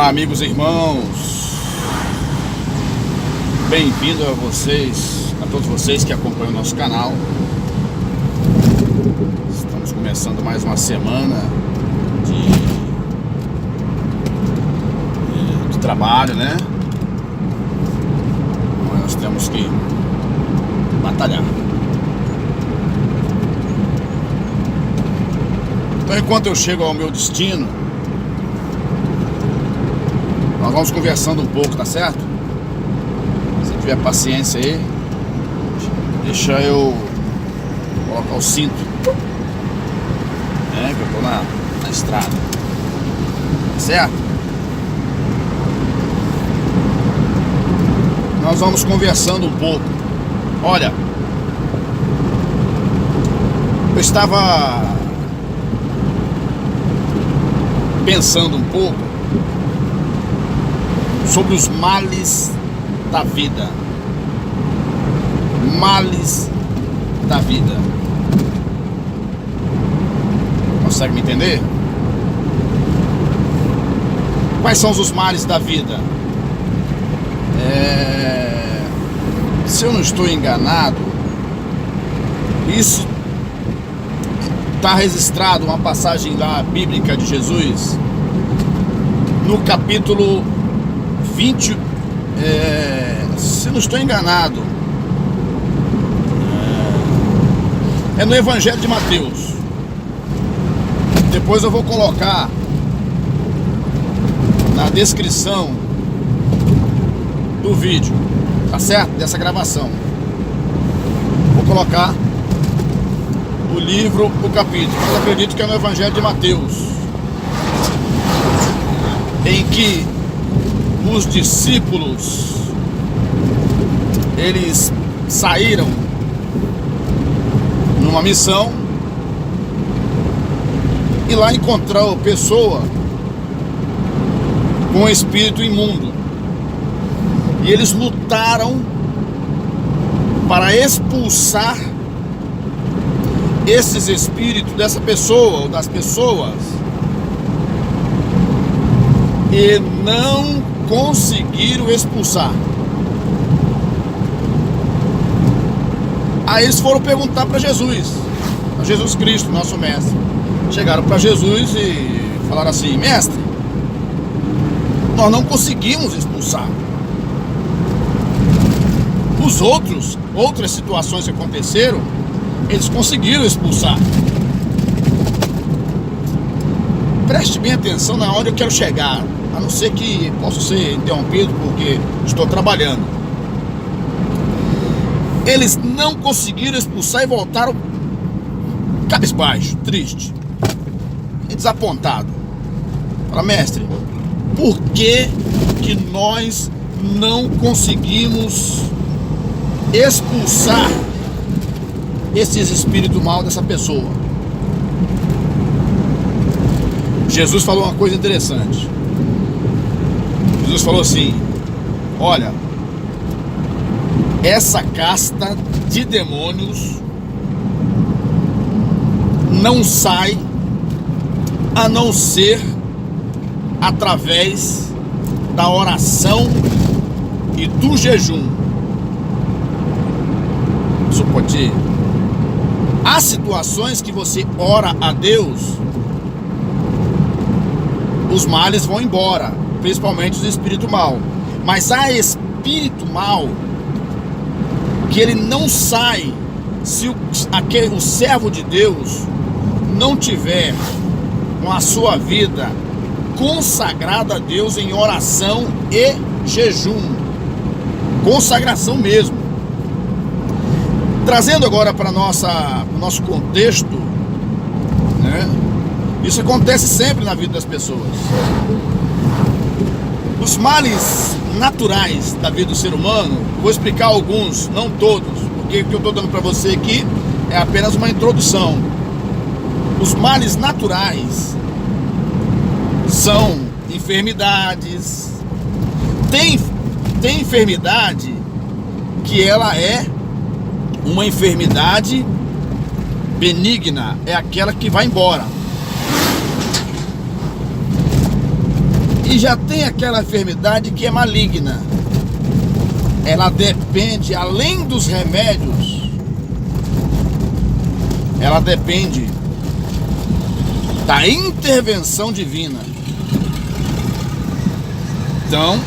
Olá, amigos e irmãos, bem-vindo a vocês, a todos vocês que acompanham o nosso canal. Estamos começando mais uma semana de trabalho, né? Nós temos que batalhar. Então, enquanto eu chego ao meu destino, nós vamos conversando um pouco, tá certo? Se tiver paciência aí, deixa eu colocar o cinto, né? Que eu tô na estrada, tá certo? Nós vamos conversando um pouco. Olha, eu estava pensando um pouco sobre os males da vida. Males da vida. Consegue me entender? Quais são os males da vida? Se eu não estou enganado, isso está registrado uma passagem lá bíblica de Jesus no capítulo 20, se não estou enganado, é no Evangelho de Mateus. Depois eu vou colocar na descrição do vídeo, tá certo? Dessa gravação vou colocar o livro, o capítulo. Eu acredito que é no Evangelho de Mateus, em que os discípulos, eles saíram numa missão e lá encontrou pessoa com um espírito imundo, e eles lutaram para expulsar esses espíritos dessa pessoa ou das pessoas, e não conseguiram expulsar. Aí eles foram perguntar para Jesus, a Jesus Cristo, nosso mestre. Chegaram para Jesus e falaram assim: mestre, nós não conseguimos expulsar. Os outras situações que aconteceram, eles conseguiram expulsar. Preste bem atenção na hora eu quero chegar, a não ser que possa ser interrompido porque estou trabalhando. Eles não conseguiram expulsar e voltaram cabisbaixo, triste e desapontado. Fala: mestre, por que nós não conseguimos expulsar esses espíritos maus dessa pessoa? Jesus falou uma coisa interessante. Jesus falou assim: olha, essa casta de demônios não sai a não ser através da oração e do jejum. Isso pode... Há situações que você ora a Deus, os males vão embora, principalmente os espíritos maus. Mas há espírito mau que ele não sai se o servo de Deus não tiver com a sua vida consagrada a Deus em oração e jejum. Consagração mesmo. Trazendo agora para nosso contexto, né? Isso acontece sempre na vida das pessoas. Os males naturais da vida do ser humano, vou explicar alguns, não todos, porque o que eu estou dando para você aqui é apenas uma introdução. Os males naturais são enfermidades. Tem enfermidade que ela é uma enfermidade benigna, é aquela que vai embora. E já tem aquela enfermidade que é maligna. Ela depende, além dos remédios, ela depende da intervenção divina. Então,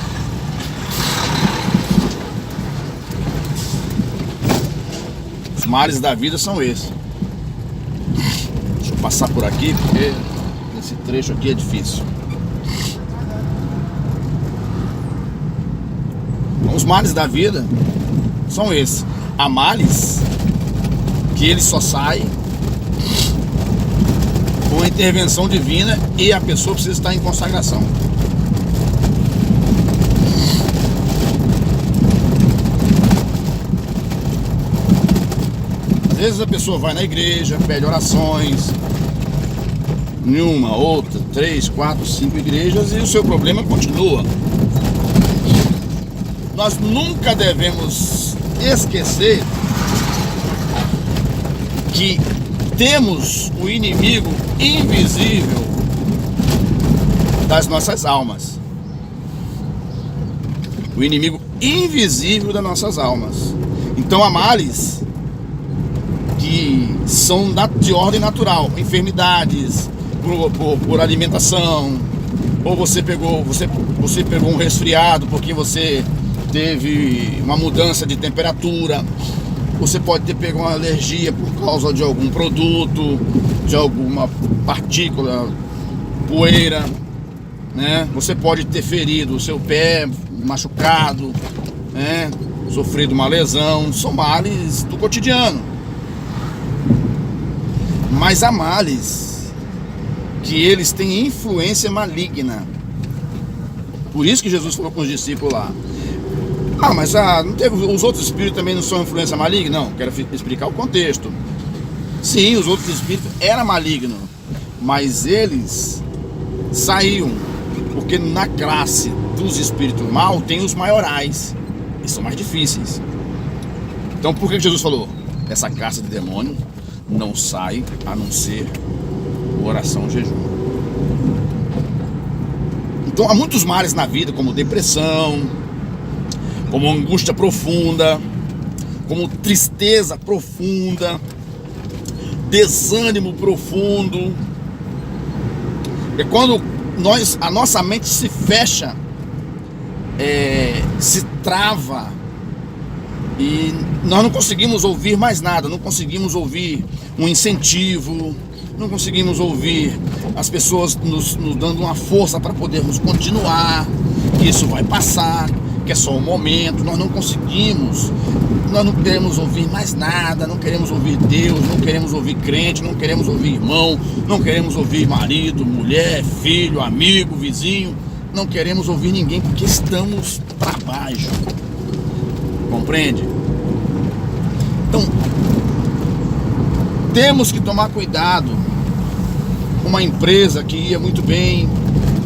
os males da vida são esses. Deixa eu passar por aqui, porque esse trecho aqui é difícil. Os males da vida são esses. Há males que ele só sai com a intervenção divina e a pessoa precisa estar em consagração. Às vezes a pessoa vai na igreja, pede orações, em uma, outra, 3, 4, 5 igrejas, e o seu problema continua. Nós nunca devemos esquecer que temos o inimigo invisível das nossas almas. O inimigo invisível das nossas almas. Então há males que são de ordem natural, enfermidades por alimentação, ou você pegou um resfriado porque você teve uma mudança de temperatura, você pode ter pego uma alergia por causa de algum produto, de alguma partícula, poeira, né? Você pode ter ferido o seu pé, machucado, né? Sofrido uma lesão. São males do cotidiano. Mas há males que eles têm influência maligna. Por isso que Jesus falou com os discípulos lá: mas não teve, os outros espíritos também não são influência maligna? Não, quero explicar o contexto. Sim, os outros espíritos eram malignos, mas eles saíam, porque na classe dos espíritos maus tem os maiorais, eles são mais difíceis. Então por que Jesus falou? Essa caça de demônio não sai a não ser oração e jejum. Então há muitos males na vida, como depressão, como angústia profunda, como tristeza profunda, desânimo profundo. É quando a nossa mente se fecha, se trava, e nós não conseguimos ouvir mais nada, não conseguimos ouvir um incentivo, não conseguimos ouvir as pessoas nos dando uma força para podermos continuar, que isso vai passar, que é só um momento. Nós não conseguimos, nós não queremos ouvir mais nada, não queremos ouvir Deus, não queremos ouvir crente, não queremos ouvir irmão, não queremos ouvir marido, mulher, filho, amigo, vizinho, não queremos ouvir ninguém porque estamos para baixo, compreende? Então temos que tomar cuidado. Uma empresa que ia muito bem,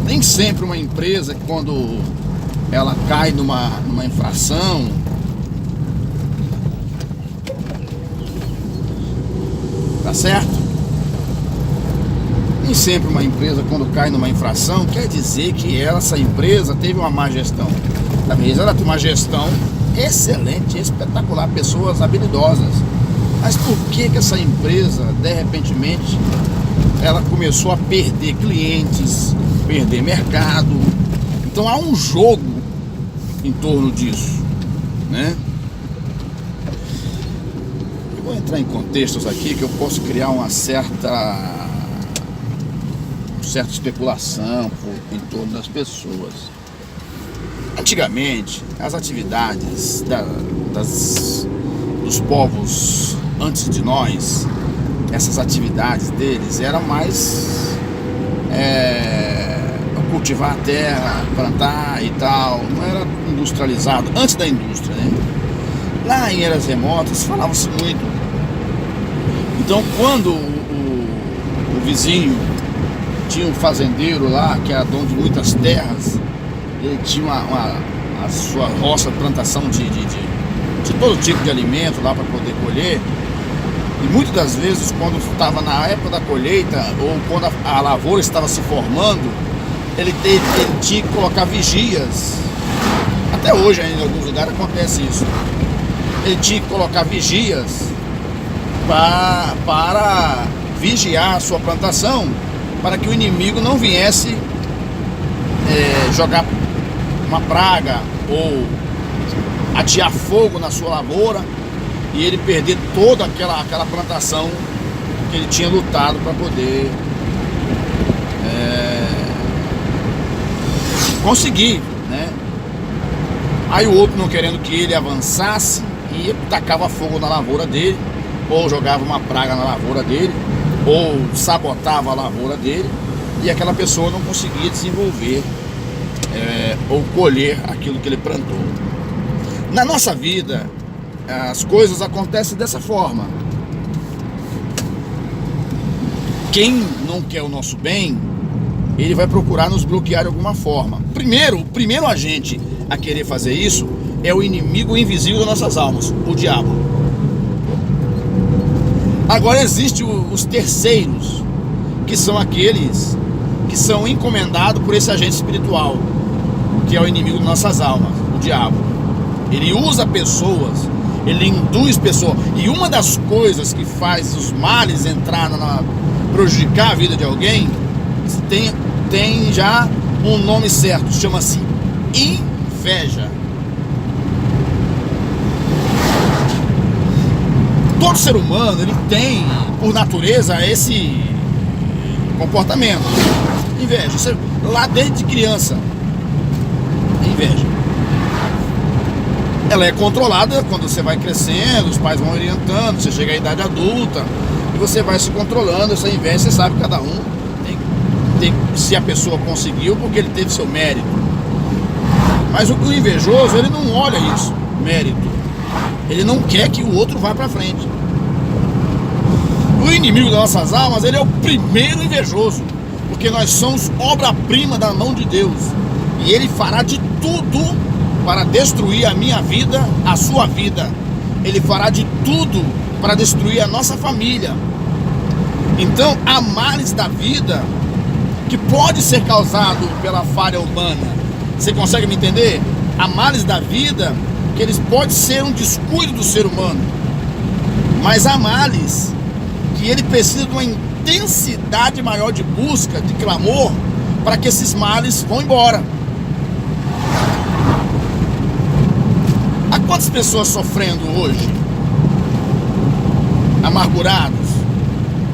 nem sempre uma empresa que quando ela cai numa infração, tá certo? Nem sempre uma empresa quando cai numa infração quer dizer que essa empresa teve uma má gestão. Talvez ela tenha uma gestão excelente, espetacular, pessoas habilidosas. Mas por que essa empresa, de repentemente, ela começou a perder clientes, perder mercado? Então há um jogo em torno disso, né? Eu vou entrar em contextos aqui que eu posso criar uma certa especulação em torno das pessoas. Antigamente, as atividades dos povos antes de nós, essas atividades deles eram mais cultivar a terra, plantar e tal, não era industrializado, antes da indústria, né? Lá em eras remotas falava-se muito. Então quando o vizinho tinha um fazendeiro lá, que era dono de muitas terras, ele tinha a sua roça de plantação de todo tipo de alimento lá para poder colher. E muitas das vezes, quando estava na época da colheita, ou quando a lavoura estava se formando, ele tinha que colocar vigias. Até hoje ainda em alguns lugares acontece isso. Ele tinha que colocar vigias para vigiar a sua plantação, para que o inimigo não viesse jogar uma praga ou atear fogo na sua lavoura e ele perder toda aquela plantação que ele tinha lutado para poder conseguir, né? Aí o outro, não querendo que ele avançasse, ia, tacava fogo na lavoura dele, ou jogava uma praga na lavoura dele, ou sabotava a lavoura dele, e aquela pessoa não conseguia desenvolver ou colher aquilo que ele plantou. Na nossa vida, as coisas acontecem dessa forma. Quem não quer o nosso bem, ele vai procurar nos bloquear de alguma forma. O primeiro agente a querer fazer isso é o inimigo invisível das nossas almas, o diabo. Agora existem os terceiros, que são aqueles que são encomendados por esse agente espiritual, que é o inimigo das nossas almas, o diabo. Ele usa pessoas, ele induz pessoas, e uma das coisas que faz os males entrar prejudicar a vida de alguém, tem já um nome certo, chama-se inveja. Todo ser humano, ele tem, por natureza, esse comportamento. Inveja, isso é lá desde criança. Inveja. Ela é controlada quando você vai crescendo, os pais vão orientando, você chega à idade adulta e você vai se controlando. Essa inveja, você sabe, cada um tem se a pessoa conseguiu, porque ele teve seu mérito. Mas o invejoso, ele não olha isso, mérito. Ele não quer que o outro vá para frente. O inimigo das nossas almas, ele é o primeiro invejoso, porque nós somos obra-prima da mão de Deus, e ele fará de tudo para destruir a minha vida, a sua vida. Ele fará de tudo para destruir a nossa família. Então, há males da vida que pode ser causado pela falha humana. Você consegue me entender? Há males da vida que eles podem ser um descuido do ser humano, mas há males que ele precisa de uma intensidade maior de busca, de clamor, para que esses males vão embora. Há quantas pessoas sofrendo hoje? Amargurados,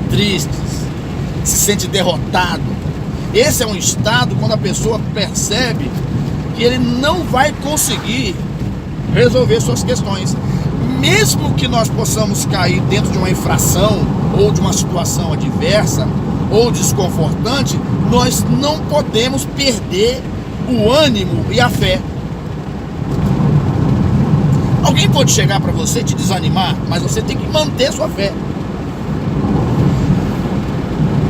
tristes, se sente derrotado. Esse é um estado quando a pessoa percebe que ele não vai conseguir resolver suas questões. Mesmo que nós possamos cair dentro de uma infração ou de uma situação adversa ou desconfortante, nós não podemos perder o ânimo e a fé. Alguém pode chegar para você e te desanimar, mas você tem que manter sua fé.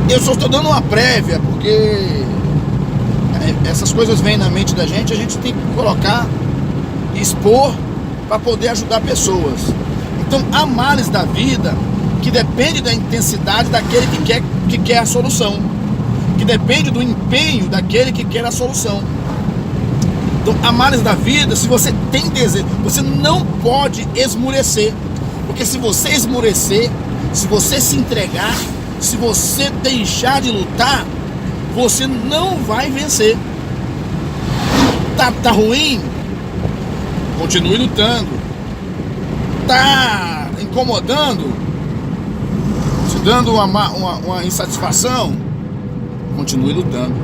Eu só estou dando uma prévia, porque essas coisas vêm na mente da gente, a gente tem que colocar, expor, para poder ajudar pessoas. Então, há males da vida que depende da intensidade daquele que quer a solução, que depende do empenho daquele que quer a solução. Então, há males da vida, se você tem desejo, você não pode esmurecer, porque se você esmurecer, se você se entregar, se você deixar de lutar, você não vai vencer. Tá ruim? Continue lutando. Tá incomodando? Te dando uma insatisfação? Continue lutando.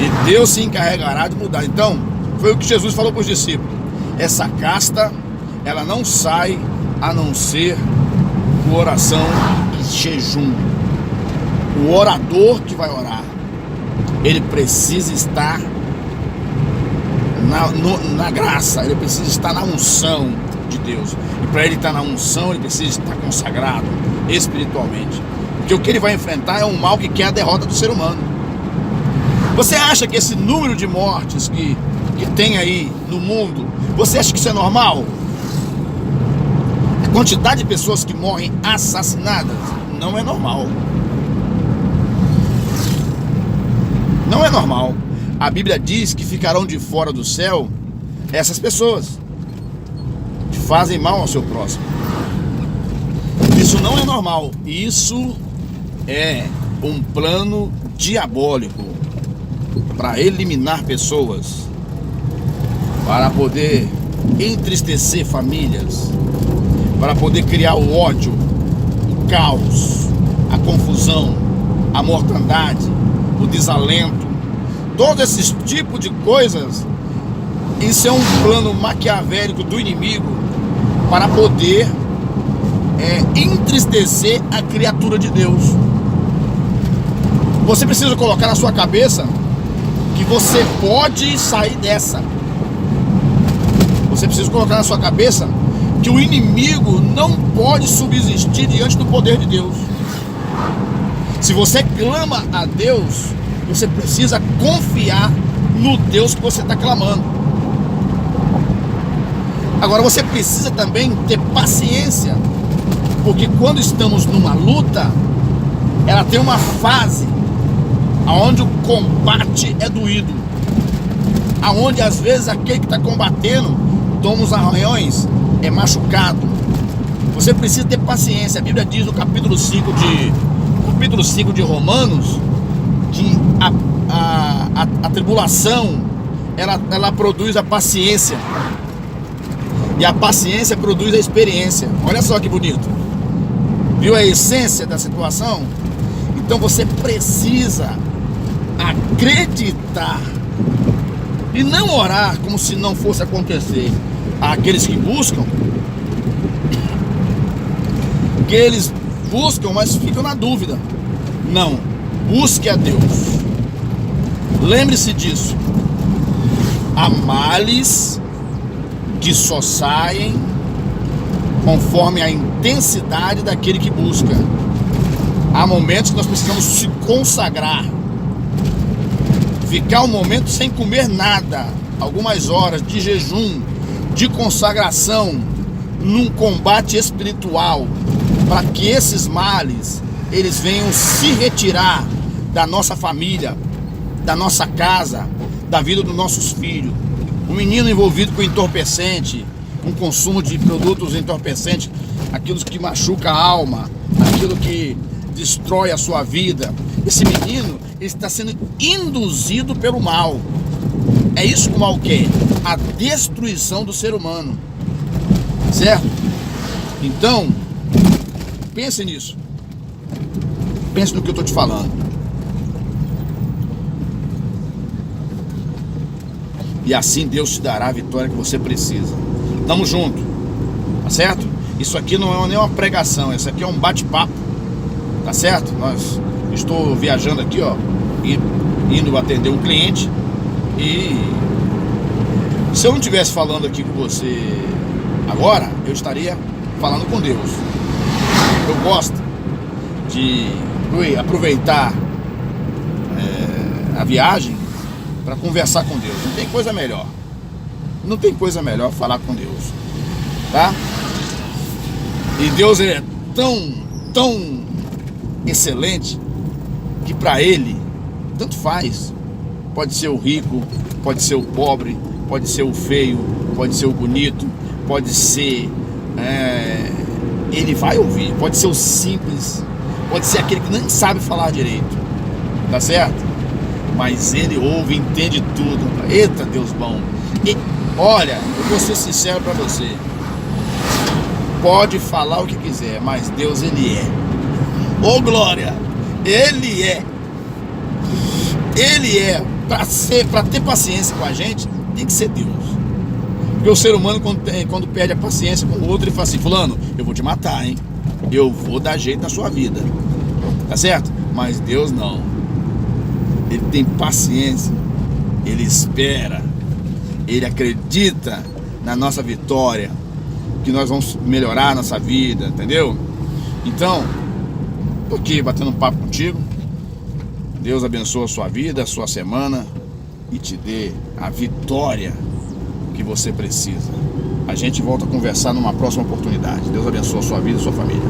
E Deus se encarregará de mudar. Então, foi o que Jesus falou para os discípulos. Essa casta, ela não sai a não ser por oração e jejum. O orador que vai orar, ele precisa estar na graça, ele precisa estar na unção de Deus. E para ele estar na unção, ele precisa estar consagrado espiritualmente. Porque o que ele vai enfrentar é um mal que quer a derrota do ser humano. Você acha que esse número de mortes que tem aí no mundo, você acha que isso é normal? A quantidade de pessoas que morrem assassinadas não é normal. Não é normal. A Bíblia diz que ficarão de fora do céu essas pessoas que fazem mal ao seu próximo. Isso não é normal. Isso é um plano diabólico para eliminar pessoas, para poder entristecer famílias, para poder criar o ódio, o caos, a confusão, a mortandade, o desalento, todos esses tipos de coisas. Isso é um plano maquiavélico do inimigo para poder entristecer a criatura de Deus. Você precisa colocar na sua cabeça que você pode sair dessa. Você precisa colocar na sua cabeça que o inimigo não pode subsistir diante do poder de Deus. Se você clama a Deus, você precisa confiar no Deus que você está clamando. Agora você precisa também ter paciência, porque quando estamos numa luta, ela tem uma fase onde o combate é doído, aonde às vezes aquele que está combatendo toma os arranhões, é machucado. Você precisa ter paciência. A Bíblia diz no capítulo 5 de Romanos que a tribulação ela produz a paciência, e a paciência produz a experiência. Olha só que bonito. Viu a essência da situação? Então você precisa acreditar e não orar como se não fosse acontecer. Aqueles que buscam, que eles buscam, mas ficam na dúvida. Não, busque a Deus. Lembre-se disso. Há males que só saem conforme a intensidade daquele que busca. Há momentos que nós precisamos se consagrar, ficar um momento sem comer nada, algumas horas de jejum, de consagração, num combate espiritual, para que esses males eles venham se retirar da nossa família, da nossa casa, da vida dos nossos filhos. Um menino envolvido com entorpecente, com consumo de produtos entorpecentes, aquilo que machuca a alma, aquilo que destrói a sua vida. Esse menino está sendo induzido pelo mal. É isso que o mal quer, a destruição do ser humano, certo? Então, pense nisso. Pense no que eu estou te falando. E assim Deus te dará a vitória que você precisa. Tamo junto, tá certo? Isso aqui não é nem uma pregação, isso aqui é um bate-papo, tá certo? Estou viajando aqui, ó, indo atender um cliente, e se eu não estivesse falando aqui com você agora, eu estaria falando com Deus. Eu gosto de aproveitar a viagem para conversar com Deus. Não tem coisa melhor. Não tem coisa melhor falar com Deus, tá? E Deus é tão excelente que para Ele tanto faz. Pode ser o rico, pode ser o pobre, pode ser o feio, pode ser o bonito, pode ser Ele vai ouvir. Pode ser o simples, pode ser aquele que nem sabe falar direito, tá certo? Mas Ele ouve, entende tudo. Eita, Deus bom. E olha, eu vou ser sincero para você. Pode falar o que quiser, mas Deus, Ele é. Ô glória! Ele é. Ele é. Para ter paciência com a gente, tem que ser Deus. Porque o ser humano, quando perde a paciência com o outro, ele fala assim: fulano, eu vou te matar, hein? Eu vou dar jeito na sua vida. Tá certo? Mas Deus não. Ele tem paciência. Ele espera. Ele acredita na nossa vitória, que nós vamos melhorar a nossa vida, entendeu? Então, tô aqui batendo um papo contigo. Deus abençoe a sua vida, a sua semana, e te dê a vitória que você precisa. A gente volta a conversar numa próxima oportunidade. Deus abençoe a sua vida e a sua família.